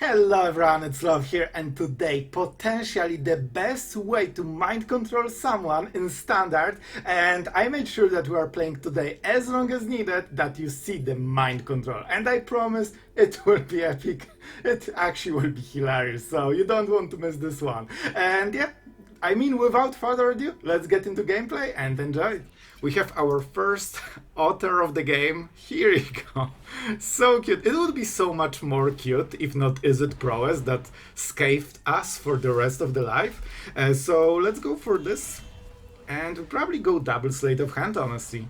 Hello everyone, it's Sloth here, and today potentially the best way to mind control someone in standard, and I made sure that we are playing today as long as needed, that you see the mind control, and I promise it will be epic. It actually will be hilarious, so you don't want to miss this one. And yeah, I mean, without further ado, let's get into gameplay and enjoy it. We have our first author of the game. Here you go. So cute. It would be so much more cute if not Is It Prowess that scathed us for the rest of the life. So let's go for this. And we'll probably go double Sleight of Hand, honestly.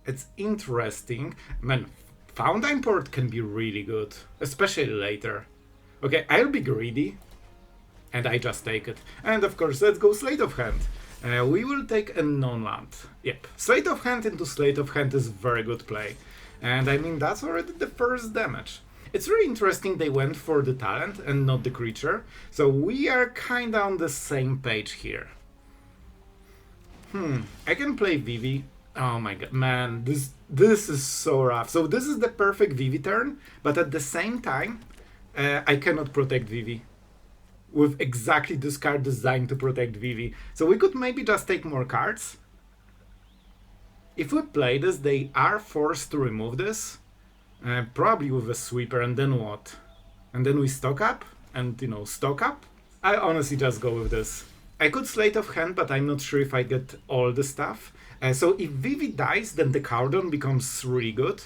It's interesting. Man, Fountainport can be really good, especially later. Okay, I'll be greedy. And I just take it. And of course, let's go Sleight of Hand. We will take a non-land. Yep, Sleight of Hand into Sleight of Hand is very good play. And I mean, that's already the first damage. It's really interesting they went for the talent and not the creature. So we are kinda on the same page here. I can play Vivi. Oh my god, man, this is so rough. So this is the perfect Vivi turn, but at the same time, I cannot protect Vivi with exactly this card designed to protect Vivi. So we could maybe just take more cards. If we play this, they are forced to remove this. Probably with a sweeper, and then what? And then we stock up? And, you know, stock up? I honestly just go with this. I could Sleight of Hand, but I'm not sure if I get all the stuff. So if Vivi dies, then the Cauldron becomes really good.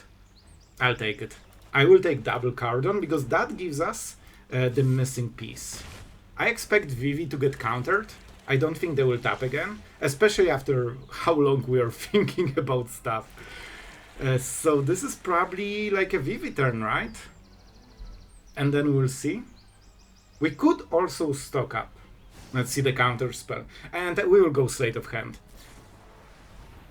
I'll take it. I will take double Cauldron, because that gives us the missing piece. I expect Vivi to get countered. I don't think they will tap again, especially after how long we are thinking about stuff. So this is probably like a Vivi turn, right? And then we'll see. We could also stock up. Let's see the counter spell. And we will go Sleight of Hand.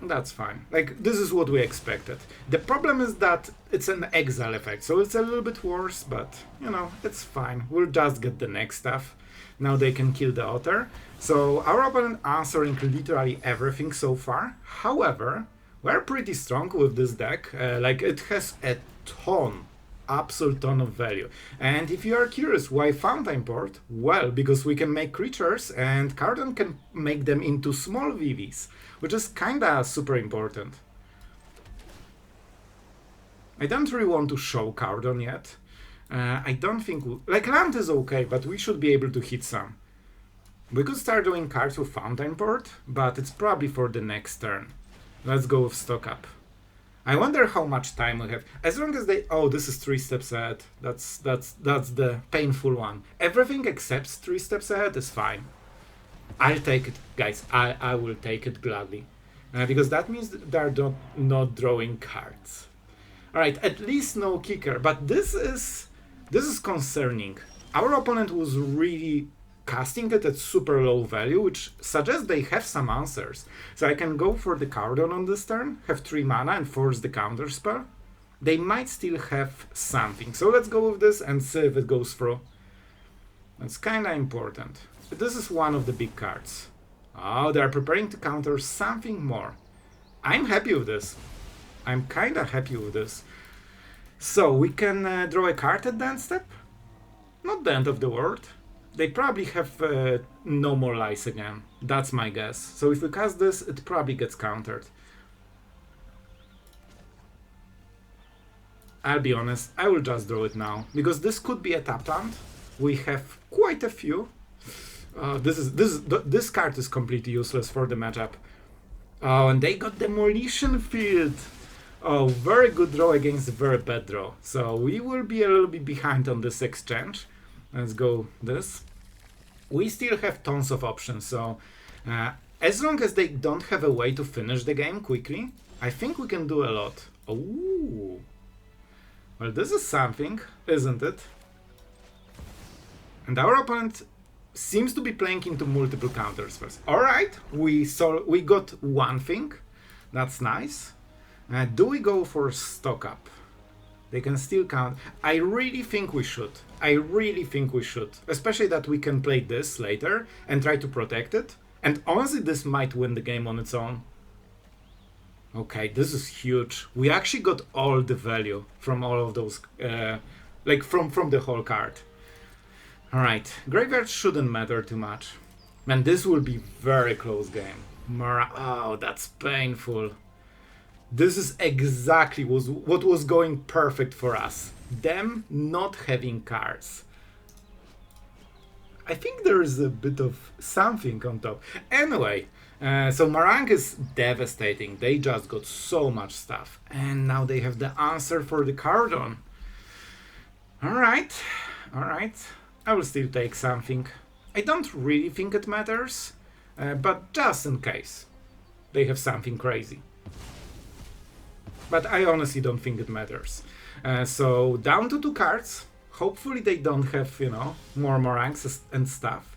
That's fine. Like, this is what we expected. The problem is that it's an exile effect, so it's a little bit worse, but, you know, it's fine. We'll just get the next stuff. Now they can kill the author. So our opponent answering literally everything so far. However, we're pretty strong with this deck. Like, it has a ton, absolute ton of value. And if you are curious why Fountainport, well, because we can make creatures and Cauldron can make them into small VVs, which is kinda super important. I don't really want to show Cauldron yet. I don't think... Like, land is okay, but we should be able to hit some. We could start doing cards with Fountainport, but it's probably for the next turn. Let's go with stock up. I wonder how much time we have. As long as they... Oh, this is 3 steps ahead. That's the painful one. Everything except 3 steps ahead is fine. I'll take it, guys. I will take it gladly. Because that means they're not drawing cards. Alright, at least no kicker. But this is concerning. Our opponent was really casting it at super low value, which suggests they have some answers. So I can go for the Cauldron on this turn, have 3 mana and force the counter spell. They might still have something. So let's go with this and see if it goes through. That's kinda important. This is one of the big cards. Oh, they're preparing to counter something more. I'm happy with this. I'm kinda happy with this. So we can draw a card at the end step. Not the end of the world. They probably have no more lies again. That's my guess. So if we cast this, it probably gets countered. I'll be honest, I will just draw it now. Because this could be a tap land. We have quite a few. This card is completely useless for the matchup. Oh, and they got Demolition Field. Oh, very good draw against a very bad draw. So we will be a little bit behind on this exchange. Let's go this. We still have tons of options, so as long as they don't have a way to finish the game quickly, I think we can do a lot. Ooh. Well, this is something, isn't it? And our opponent seems to be playing into multiple counters first. Alright, we got one thing. That's nice. Do we go for stock up? They can still count. I really think we should. I really think we should. Especially that we can play this later and try to protect it. And honestly, this might win the game on its own. Okay, this is huge. We actually got all the value from all of those Like from the whole card. Alright, graveyard shouldn't matter too much. Man, this will be very close game. Oh, that's painful. This is exactly what was going perfect for us. Them not having cards. I think there is a bit of something on top. Anyway, so Marang is devastating. They just got so much stuff. And now they have the answer for the Cauldron. Alright, alright. I will still take something. I don't really think it matters, but just in case. They have something crazy. But I honestly don't think it matters. So down to 2 cards. Hopefully they don't have, you know, more Marangs and stuff.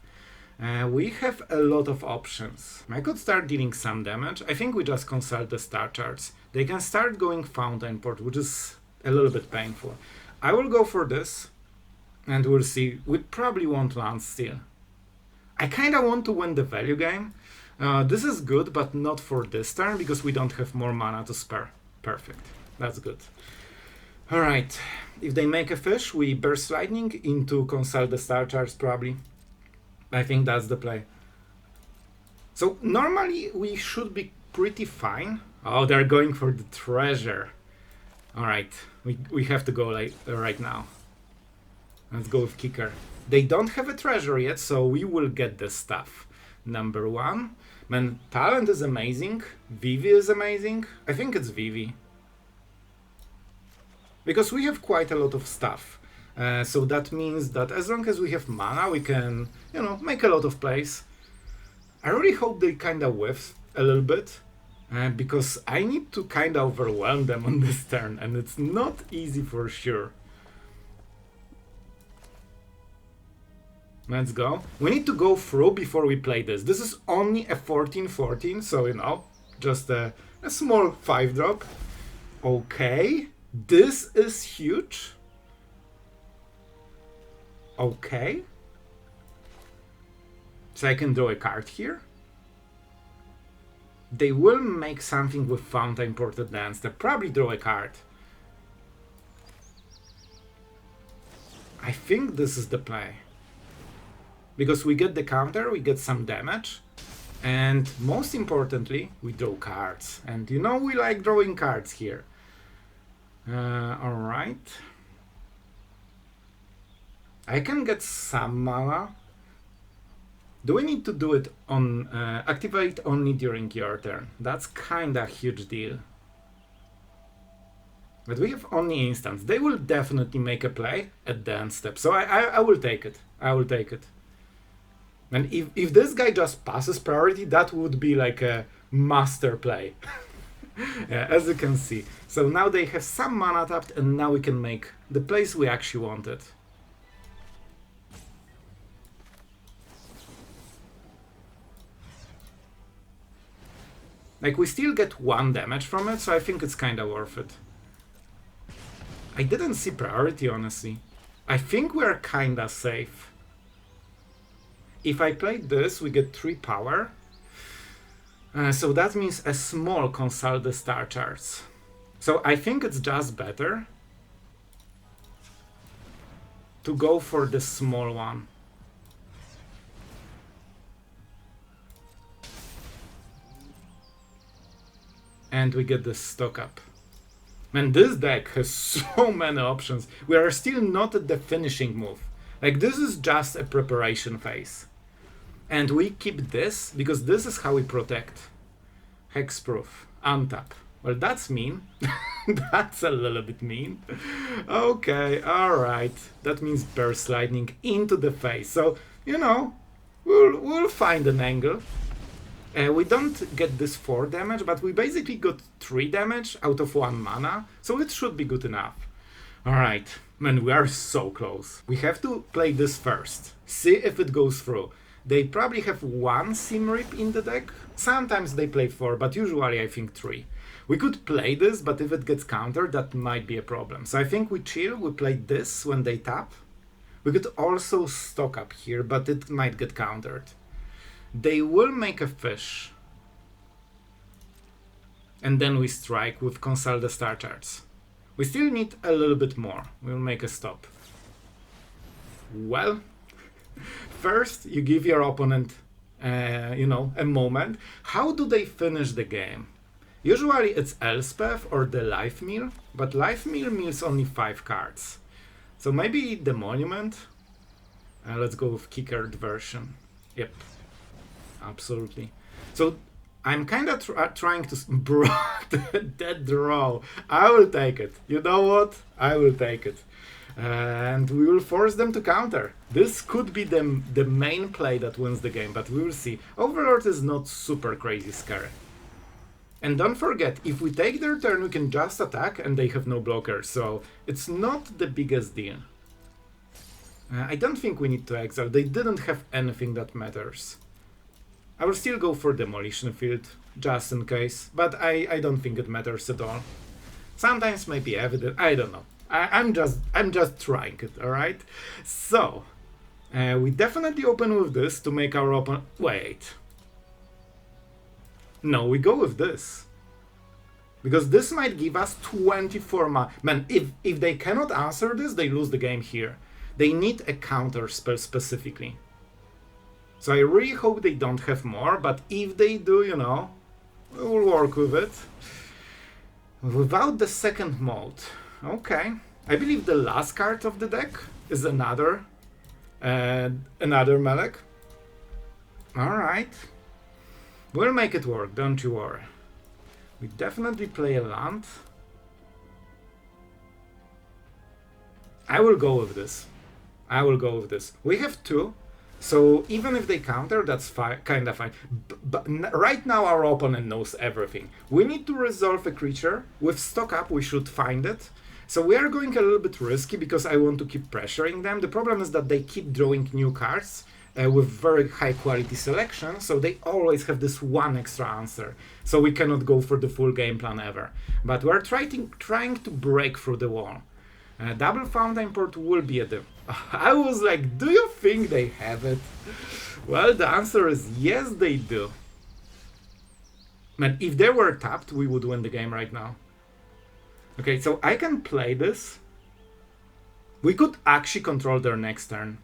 We have a lot of options. I could start dealing some damage. I think we just consult the star charts. They can start going Fountainport, which is a little bit painful. I will go for this, and we'll see. We probably won't land still. I kinda want to win the value game. This is good, but not for this turn, because we don't have more mana to spare. Perfect. That's good. Alright. If they make a fish, we burst lightning into consult the star charts, probably. I think that's the play. So normally we should be pretty fine. Oh, they're going for the treasure. Alright, we have to go like right now. Let's go with kicker. They don't have a treasure yet, so we will get this stuff. Number 1. Man, talent is amazing. Vivi is amazing. I think it's Vivi. Because we have quite a lot of stuff. So that means that as long as we have mana, we can, you know, make a lot of plays. I really hope they kinda whiff a little bit. Because I need to kinda overwhelm them on this turn, and it's not easy for sure. Let's go. We need to go through before we play this. This is only a 14-14, so, you know, just a small 5-drop. Okay, this is huge. Okay. So I can draw a card here. They will make something with Fountainport Advance. They'll probably draw a card. I think this is the play. Because we get the counter, we get some damage. And most importantly, we draw cards. And you know we like drawing cards here. Alright. I can get some mana. Do we need to do it on activate only during your turn? That's kinda a huge deal. But we have only instants. They will definitely make a play at the end step. So I will take it. I will take it. And if this guy just passes priority, that would be like a master play. Yeah, as you can see. So now they have some mana tapped, and now we can make the plays we actually wanted. Like, we still get 1 damage from it, so I think it's kinda worth it. I didn't see priority, honestly. I think we're kinda safe. If I play this, we get 3 power. So that means a small consult the star charts. So I think it's just better to go for the small one. And we get this stock up. Man, this deck has so many options. We are still not at the finishing move. Like, this is just a preparation phase. And we keep this, because this is how we protect. Hexproof. Untap. Well, that's mean. That's a little bit mean. Okay, alright. That means burst lightning into the face. So, you know, we'll find an angle. We don't get this 4 damage, but we basically got 3 damage out of 1 mana, so it should be good enough. Alright, man, we are so close. We have to play this first, see if it goes through. They probably have 1 Simrip in the deck, sometimes they play 4, but usually I think 3. We could play this, but if it gets countered, that might be a problem. So I think we chill, we play this when they tap. We could also stock up here, but it might get countered. They will make a fish. And then we strike with consult the star charts. We still need a little bit more. We'll make a stop. Well, first you give your opponent, a moment. How do they finish the game? Usually it's Elspeth or the Life Meal, but Life Meal mills only 5 cards. So maybe the Monument? Let's go with keycard version. Yep, absolutely. So I'm kind of trying to... Bro, that draw. I will take it. You know what? I will take it. And we will force them to counter. This could be the main play that wins the game, but we will see. Overlord is not super crazy scary. And don't forget, if we take their turn, we can just attack and they have no blockers, so it's not the biggest deal. I don't think we need to exile. They didn't have anything that matters. I will still go for Demolition Field, just in case, but I don't think it matters at all. Sometimes maybe evident, I don't know. I'm just trying it, alright? So, we definitely open with this to make our open... Wait. No, we go with this. Because this might give us 24 mana. Man, if they cannot answer this, they lose the game here. They need a counter spell specifically. So I really hope they don't have more, but if they do, we will work with it. Without the second mode. Okay. I believe the last card of the deck is another Melek. Alright. We'll make it work, don't you worry. We definitely play a land. I will go with this. We have 2, so even if they counter, that's kind of fine. But right now our opponent knows everything. We need to resolve a creature. With stock up, we should find it. So we are going a little bit risky because I want to keep pressuring them. The problem is that they keep drawing new cards. With very high quality selection, so they always have this one extra answer. So we cannot go for the full game plan ever. But we're trying to break through the wall. Double Fountainport will be at the... I was like, do you think they have it? Well, the answer is yes, they do. Man, if they were tapped, we would win the game right now. Okay, so I can play this. We could actually control their next turn.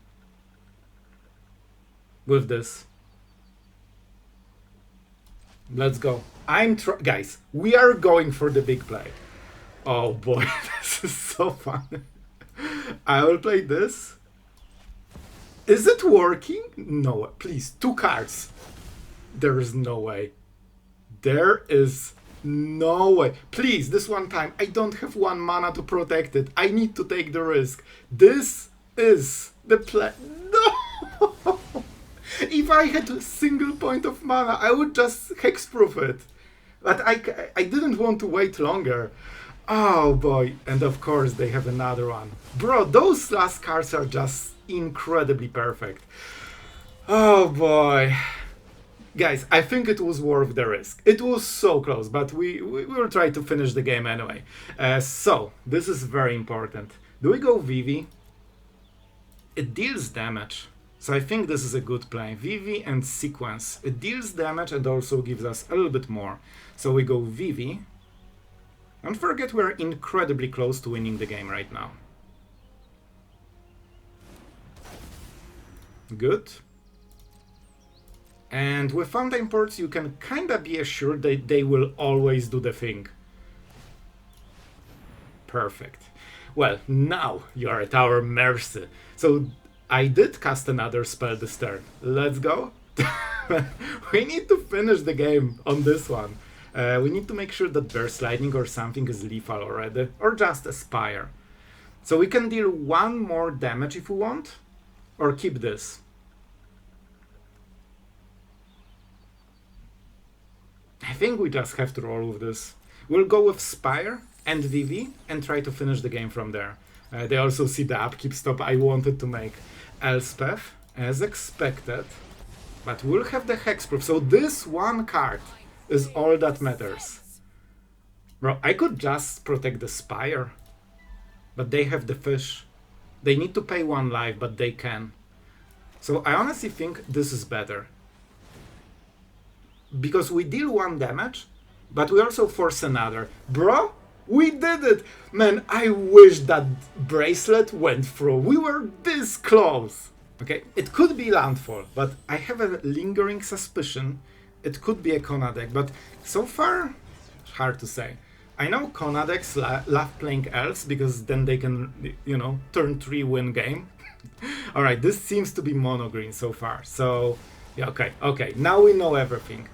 With this. Let's go. Guys, we are going for the big play. Oh boy, this is so fun. I will play this. Is it working? No, please, 2 cards. There is no way. There is no way. Please, this one time, I don't have 1 mana to protect it. I need to take the risk. This is the play. No! If I had a single point of mana, I would just hexproof it. But I didn't want to wait longer. Oh boy, and of course they have another one. Bro, those last cards are just incredibly perfect. Oh boy. Guys, I think it was worth the risk. It was so close, but we will try to finish the game anyway. So, this is very important. Do we go Vivi? It deals damage. So I think this is a good play. Vivi and Sequence. It deals damage and also gives us a little bit more. So we go Vivi. Don't forget we're incredibly close to winning the game right now. Good. And with Fountainports you can kinda be assured that they will always do the thing. Perfect. Well, now you're at our mercy. So I did cast another spell this turn. Let's go. We need to finish the game on this one. We need to make sure that Burst Lightning or something is lethal already, or just Aspire. So we can deal 1 more damage if we want, or keep this. I think we just have to roll with this. We'll go with Spire and Vivi and try to finish the game from there. They also see the upkeep stop I wanted to make. Elspeth, as expected, but we'll have the hexproof, so this 1 card is all that matters. Bro, I could just protect the Spire, but they have the fish. They need to pay 1 life, but they can. So I honestly think this is better. Because we deal 1 damage, but we also force another. Bro, We did it! Man, I wish that bracelet went through. We were this close. Okay, it could be landfall, but I have a lingering suspicion it could be a Kona deck, but so far, it's hard to say. I know Kona decks love playing elves because then they can, you know, turn 3 win game. Alright, this seems to be mono green so far, so yeah, okay, now we know everything.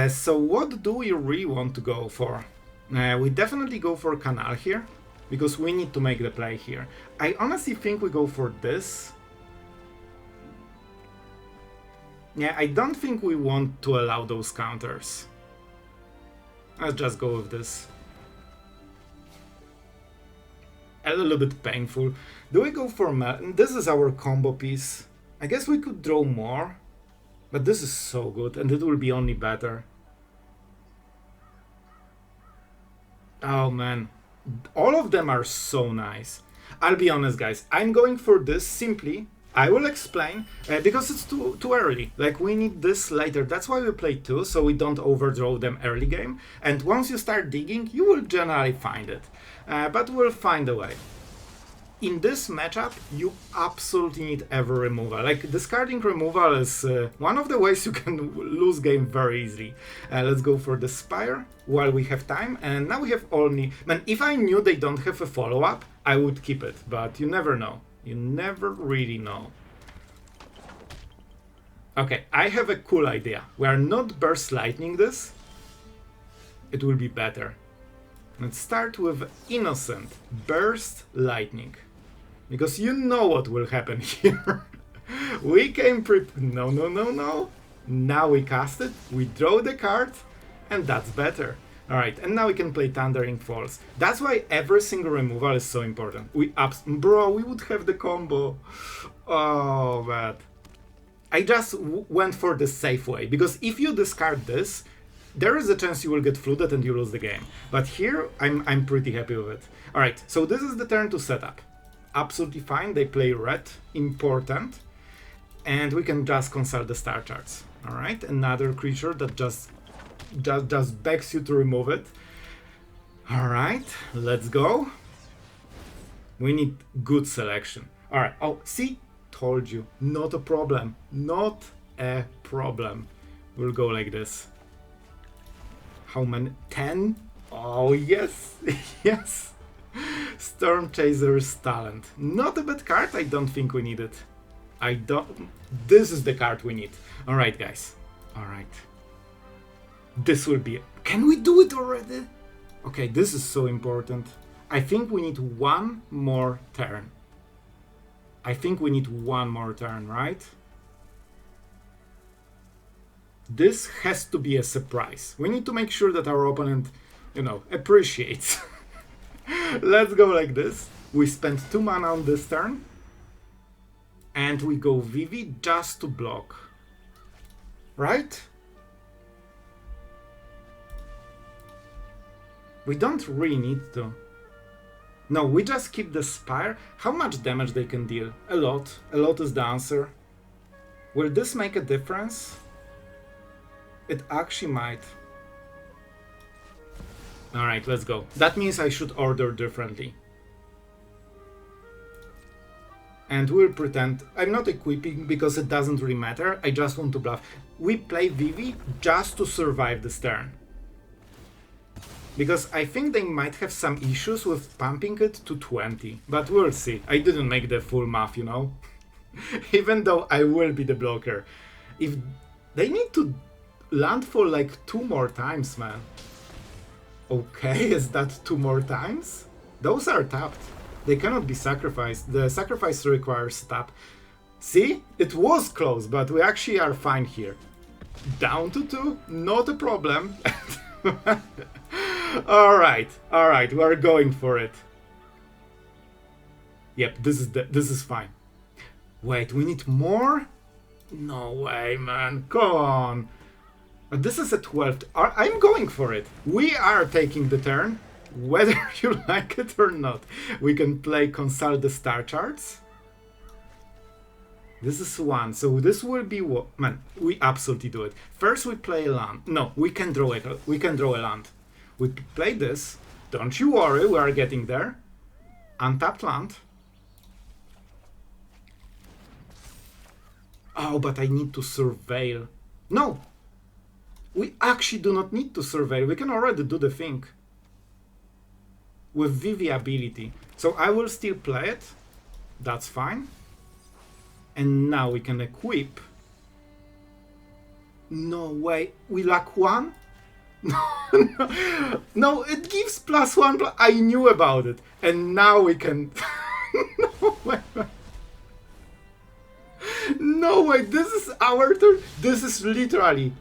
So what do we really want to go for? We definitely go for Canal here, because we need to make the play here. I honestly think we go for this. Yeah, I don't think we want to allow those counters. Let's just go with this. A little bit painful. Do we go for Melek? This is our combo piece. I guess we could draw more, but this is so good, and it will be only better. Oh man, all of them are so nice. I'll be honest, guys, I'm going for this simply. I will explain, because it's too early. Like, we need this later. That's why we play 2, so we don't overdraw them early game. And once you start digging, you will generally find it. But we'll find a way. In this matchup, you absolutely need every removal. Like, discarding removal is one of the ways you can lose game very easily. Let's go for the Spire while we have time. And now we have only... Man, if I knew they don't have a follow-up, I would keep it. But you never know. You never really know. Okay, I have a cool idea. We are not burst lightning this. It will be better. Let's start with innocent burst lightning. Because you know what will happen here. We came no. Now we cast it, we draw the card, and that's better. Alright, and now we can play Thundering Falls. That's why every single removal is so important. Bro, we would have the combo. Oh, man. I just went for the safe way, because if you discard this, there is a chance you will get flooded and you lose the game. But here, I'm pretty happy with it. Alright, so this is the turn to set up. Absolutely fine, they play red, important. And we can just consult the star charts. Alright, another creature that just begs you to remove it. Alright, let's go. We need good selection. Alright, oh, see? Told you. Not a problem. Not a problem. We'll go like this. How many? 10? Oh, yes. Yes. Stormchaser's talent. Not a bad card. I don't think we need it. This is the card we need. Alright, guys. Alright. This will be... Can we do it already? Okay, this is so important. I think we need one more turn. Right? This has to be a surprise. We need to make sure that our opponent, you know, appreciates. Let's go like this. We spend 2 mana on this turn. And we go Vivi just to block. Right? We don't really need to. No, we just keep the Spire. How much damage they can deal? A lot. A lot is the answer. Will this make a difference? It actually might. Alright, let's go. That means I should order differently. And we'll pretend I'm not equipping because it doesn't really matter. I just want to bluff. We play Vivi just to survive this turn. Because I think they might have some issues with pumping it to 20. But we'll see. I didn't make the full math, you know? Even though I will be the blocker. If they need to landfall like 2 more times, man. Okay, is that 2 more times? Those are tapped. They cannot be sacrificed. The sacrifice requires tap. See? It was close, but we actually are fine here. Down to 2, not a problem. Alright, we're going for it. Yep, this is fine. Wait, we need more? No way, man. Come on. But this is a 12th. I'm going for it. We are taking the turn, whether you like it or not. We can play Consult the Star Charts. This is 1, so this will be what? Man, we absolutely do it. First we play a land. No, we can draw it. We can draw a land. We play this, Don't you worry, we are getting there. Untapped land. Oh, but I need to surveil. No! We actually do not need to surveil. We can already do the thing. With Vivi ability. So I will still play it. That's fine. And now we can equip. No way. We lack one? No, it gives +1. I knew about it. And now we can... No way. No way. This is our turn. This is literally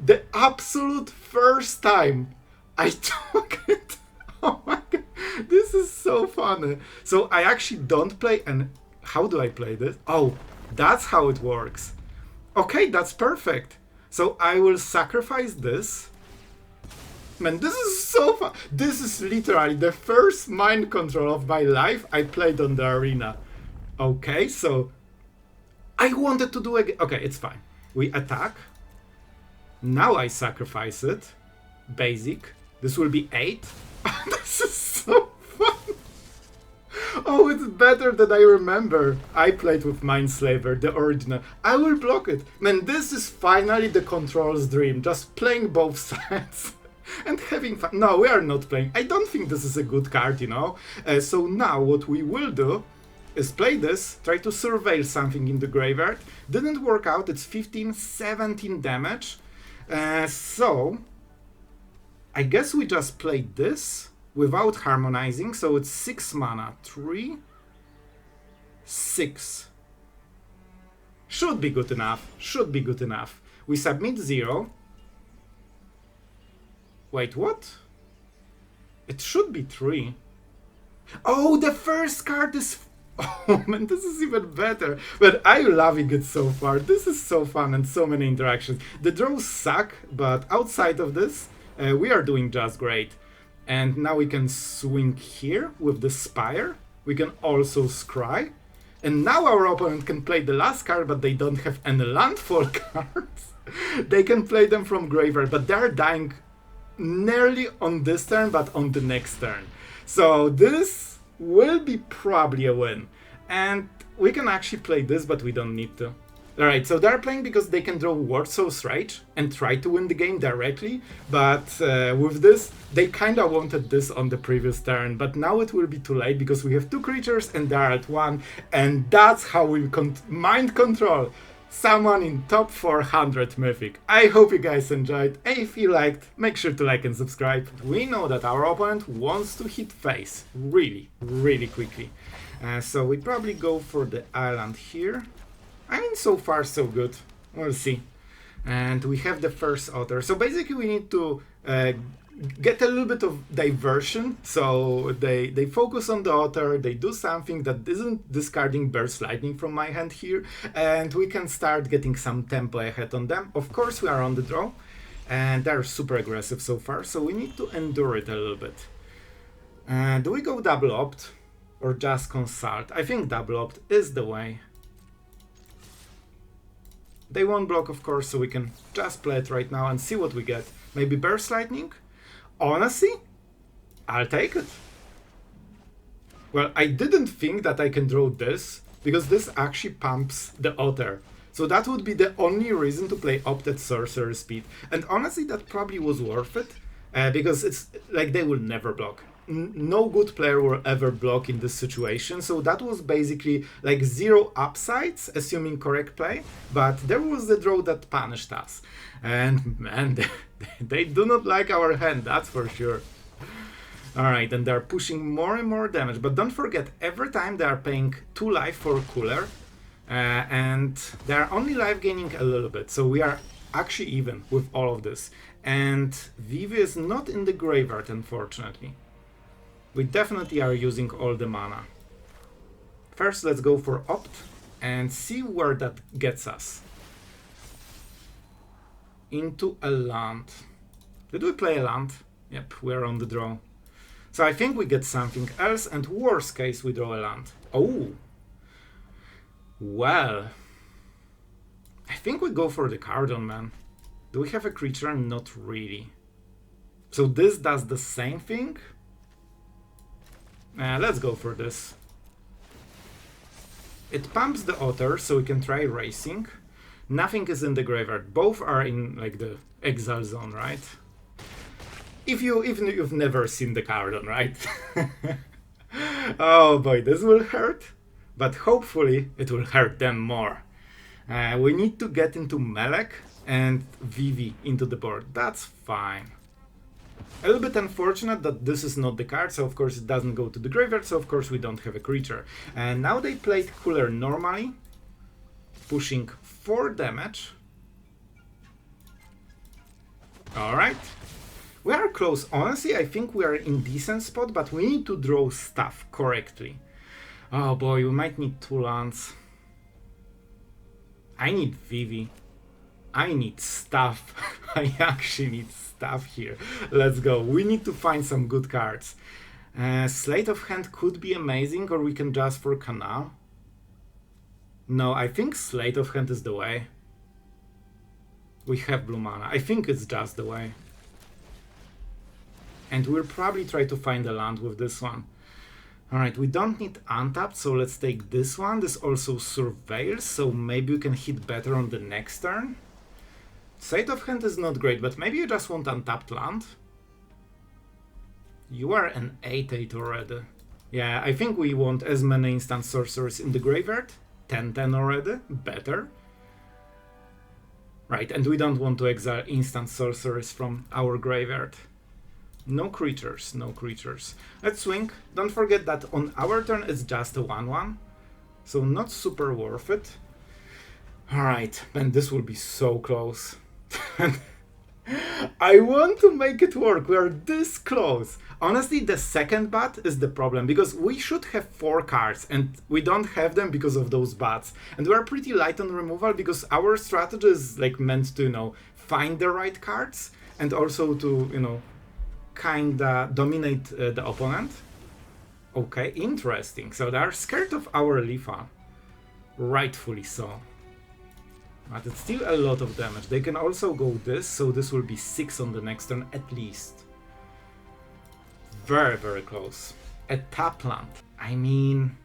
the absolute first time I took it. Oh my god. This is so funny. So I actually don't play. And how do I play this? Oh, that's how it works. Okay, that's perfect. So I will sacrifice this. Man, this is so fun. This is literally the first mind control of my life I played on the arena. Okay, so I wanted to do again. Okay, it's fine. We attack. Now I sacrifice it. Basic. This will be 8. This is so fun. Oh, it's better than I remember. I played with Mindslaver, the original. I will block it. Man, this is finally the control's dream. Just playing both sides. And having fun. No, we are not playing. I don't think this is a good card, you know. So now what we will do is play this, try to surveil something in the graveyard. Didn't work out. It's 15, 17 damage. So I guess we just played this without harmonizing. So it's 6 mana. 3, 6. Should be good enough. Should be good enough. We submit 0. Wait, what? It should be 3. Oh, the first card is... Oh man, this is even better. But I'm loving it so far. This is so fun and so many interactions. The draws suck, but outside of this, we are doing just great. And now we can swing here with the Spire. We can also scry. And now our opponent can play the last card, but they don't have any landfall cards. They can play them from graveyard, but they're dying nearly on this turn, but on the next turn. So this will be probably a win. And we can actually play this, but we don't need to. Alright, so they're playing because they can draw Warsoul's Rage and try to win the game directly. But with this, they kind of wanted this on the previous turn. But now it will be too late because we have 2 creatures and they're at 1. And that's how we mind control someone in top 400 Mythic. I hope you guys enjoyed. If you liked, make sure to like and subscribe. We know that our opponent wants to hit face really, really quickly. So we probably go for the island here. I mean, so far so good. We'll see. And we have the first otter. So basically we need to get a little bit of diversion. So they focus on the otter, they do something that isn't discarding Burst Lightning from my hand here, and we can start getting some tempo ahead on them. Of course we are on the draw, and they're super aggressive so far, so we need to endure it a little bit. Do we go double opt or just consult? I think double opt is the way. They won't block, of course, so we can just play it right now and see what we get. Maybe Burst Lightning? Honestly, I'll take it. Well, I didn't think that I can draw this, because this actually pumps the otter. So that would be the only reason to play Opted Sorcerer Speed. And honestly, that probably was worth it, because it's like they will never block. No good player will ever block in this situation, so that was basically like 0 upsides, assuming correct play, but there was the draw that punished us. And man, they do not like our hand, that's for sure. Alright, and they're pushing more and more damage, but don't forget, every time they are paying 2 life for Cooler, and they're only life gaining a little bit, so we are actually even with all of this. And Vivi is not in the graveyard, unfortunately. We definitely are using all the mana. First, let's go for Opt and see where that gets us. Into a land. Did we play a land? Yep, we're on the draw. So I think we get something else, and worst case, we draw a land. Oh! Well... I think we go for the Cauldron, man. Do we have a creature? Not really. So this does the same thing? Let's go for this. It pumps the otter, so we can try racing. Nothing is in the graveyard. Both are in like the exile zone, right? Even if you've never seen the Cauldron, right? Oh boy, this will hurt, but hopefully it will hurt them more. We need to get into Melek and Vivi into the board. That's fine. A little bit unfortunate that this is not the card, so of course it doesn't go to the graveyard, so of course we don't have a creature. And now they played Cooler normally, pushing 4 damage. Alright. We are close. Honestly, I think we are in decent spot, but we need to draw stuff correctly. Oh boy, we might need 2 lands. I need Vivi. I need stuff. I actually need stuff here. Let's go. We need to find some good cards. Sleight of Hand could be amazing, or we can just for Canal. No, I think Sleight of Hand is the way. We have blue mana. I think it's just the way. And we'll probably try to find a land with this one. Alright, we don't need untapped, so let's take this one. This also surveils, so maybe we can hit better on the next turn. Sleight of Hand is not great, but maybe you just want untapped land. You are an 8/8 already. Yeah, I think we want as many instant sorcerers in the graveyard. 10/10 already, better. Right, and we don't want to exile instant sorcerers from our graveyard. No creatures, no creatures. Let's swing. Don't forget that on our turn it's just a 1/1, so not super worth it. Alright, man, this will be so close. I want to make it work. We are this close. Honestly, the second bat is the problem, because we should have 4 cards and we don't have them because of those bats. And we are pretty light on removal because our strategy is like meant to, you know, find the right cards and also to, you know, kinda dominate the opponent. Okay, interesting. So they are scared of our Lifa. Rightfully so. But it's still a lot of damage. They can also go this, so this will be 6 on the next turn at least. Very, very close. A tap land. I mean...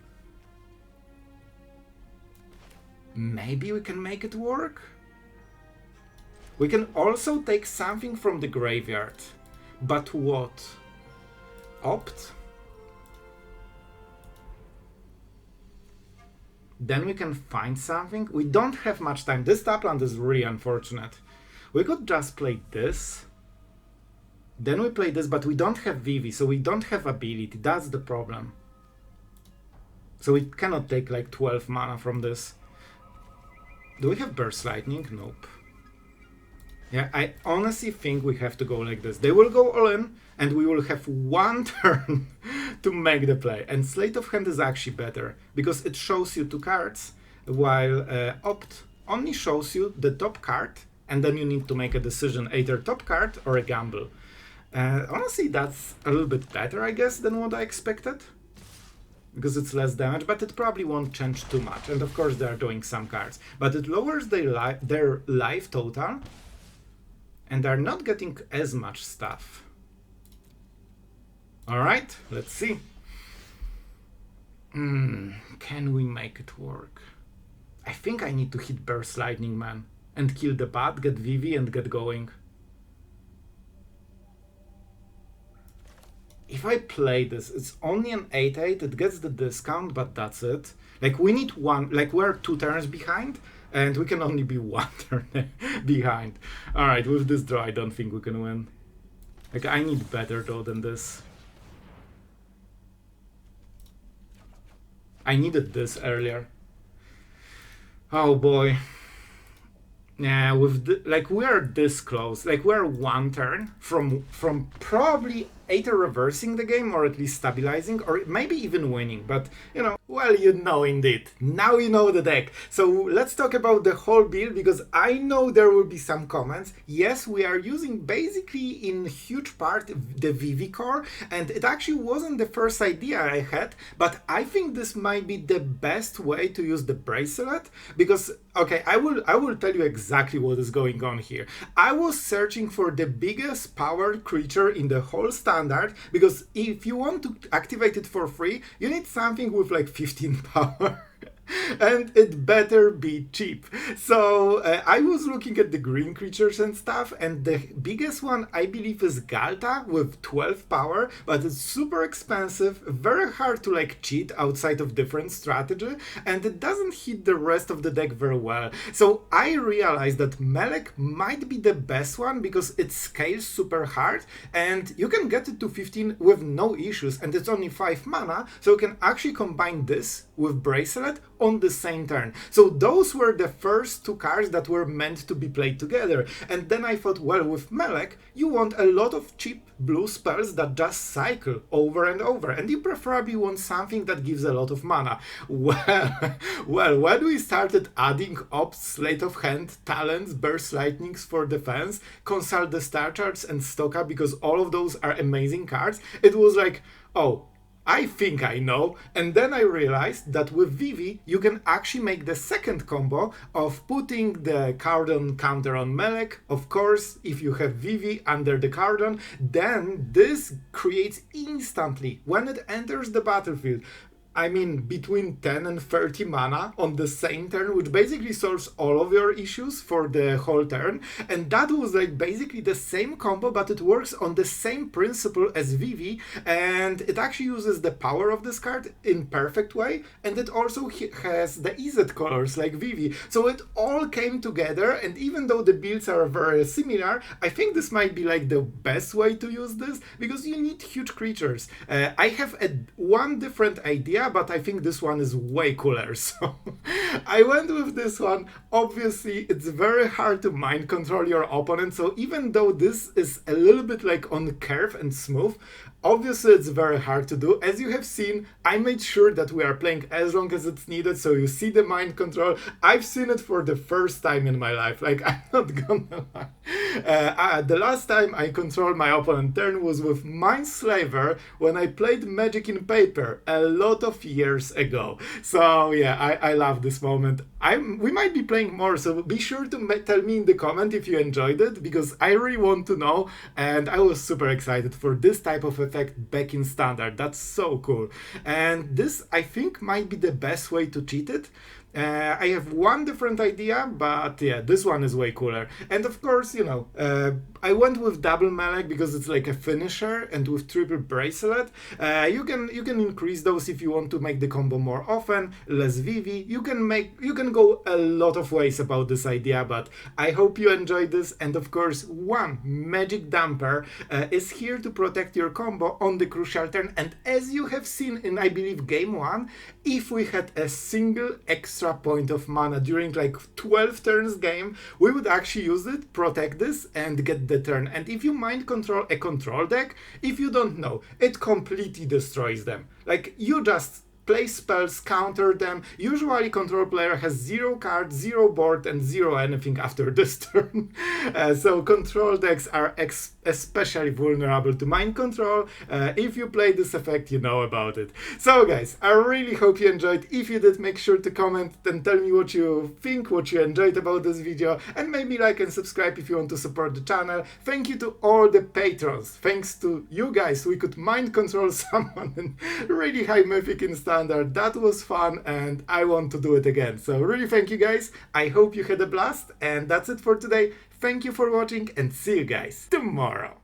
maybe we can make it work? We can also take something from the graveyard. But what? Opt? Then we can find something. We don't have much time. This tapland is really unfortunate. We could just play this. Then we play this, but we don't have Vivi, so we don't have ability. That's the problem. So we cannot take like 12 mana from this. Do we have Burst Lightning? Nope. Yeah, I honestly think we have to go like this. They will go all in, and we will have 1 turn to make the play. And Sleight of Hand is actually better, because it shows you 2 cards, while Opt only shows you the top card, and then you need to make a decision, either top card or a gamble. Honestly, that's a little bit better, I guess, than what I expected, because it's less damage, but it probably won't change too much. And of course, they are doing some cards, but it lowers their life total, and they're not getting as much stuff. Alright, let's see. Can we make it work? I think I need to hit Burst Lightning, man, and kill the bat, get Vivi, and get going. If I play this, it's only an 8/8, it gets the discount, but that's it. Like, we need 1, like, we're 2 turns behind, and we can only be 1 turn behind. Alright, with this draw, I don't think we can win. Like, I need better draw than this. I needed this earlier. Oh boy. Yeah, with like, we are this close. Like, we're 1 turn from probably either reversing the game or at least stabilizing, or maybe even winning. But, you know, well, you know, indeed. Now you know the deck. So let's talk about the whole build, because I know there will be some comments. Yes, we are using basically in huge part the Vivi core, and it actually wasn't the first idea I had, but I think this might be the best way to use the bracelet, because, okay, I will tell you exactly what is going on here. I was searching for the biggest powered creature in the whole stack standard, because if you want to activate it for free, you need something with like 15 power. And it better be cheap. So I was looking at the green creatures and stuff, and the biggest one I believe is Galta with 12 power, but it's super expensive, very hard to like cheat outside of different strategy, and it doesn't hit the rest of the deck very well. So I realized that Melek might be the best one because it scales super hard, and you can get it to 15 with no issues, and it's only 5 mana, so you can actually combine this with Bracelet on the same turn. So those were the first two cards that were meant to be played together. And then I thought, well, with Melek, you want a lot of cheap blue spells that just cycle over and over, and you preferably want something that gives a lot of mana. Well, when we started adding up Sleight of Hand, Talents, Burst Lightnings for defense, Consult the Star Charts, and Stock Up, because all of those are amazing cards, it was like, oh, I think I know. And then I realized that with Vivi, you can actually make the second combo of putting the Cauldron counter on Melek. Of course, if you have Vivi under the Cauldron, then this creates instantly, when it enters the battlefield, I mean, between 10 and 30 mana on the same turn, which basically solves all of your issues for the whole turn. And that was like basically the same combo, but it works on the same principle as Vivi, and it actually uses the power of this card in perfect way, and it also has the EZ colors like Vivi. So it all came together, and even though the builds are very similar, I think this might be like the best way to use this, because you need huge creatures. I have one different idea, but I think this one is way cooler, so I went with this one. Obviously, it's very hard to mind control your opponent, so even though this is a little bit like on curve and smooth, obviously it's very hard to do. As you have seen, I made sure that we are playing as long as it's needed, so you see the mind control. I've seen it for the first time in my life, like, I'm not gonna lie. The last time I controlled my opponent turn was with Mindslaver when I played Magic in Paper a lot of years ago. So yeah, I love this moment. We might be playing more, so be sure to tell me in the comment if you enjoyed it, because I really want to know, and I was super excited for this type of effect back in Standard. That's so cool. And this, I think, might be the best way to cheat it. I have one different idea, but yeah, this one is way cooler. And of course, you know, I went with double Melek because it's like a finisher, and with triple Bracelet, you can increase those if you want to make the combo more often. Less Vivi, you can go a lot of ways about this idea, but I hope you enjoyed this. And of course, one Magic Damper is here to protect your combo on the crucial turn. And as you have seen in, I believe, game 1, if we had a single extra point of mana during like 12 turns game, we would actually use it, protect this, and get the turn. And if you mind control a control deck, if you don't know, it completely destroys them. Like, you just play spells, counter them. Usually control player has 0 cards, 0 board, and 0 anything after this turn. So control decks are especially vulnerable to mind control. If you play this effect, you know about it. So guys, I really hope you enjoyed. If you did, make sure to comment and tell me what you think, what you enjoyed about this video, and maybe like and subscribe if you want to support the channel. Thank you to all the patrons. Thanks to you guys, we could mind control someone in really high mythic in Standard. That was fun, and I want to do it again. So really thank you guys. I hope you had a blast, and that's it for today. Thank you for watching, and see you guys tomorrow.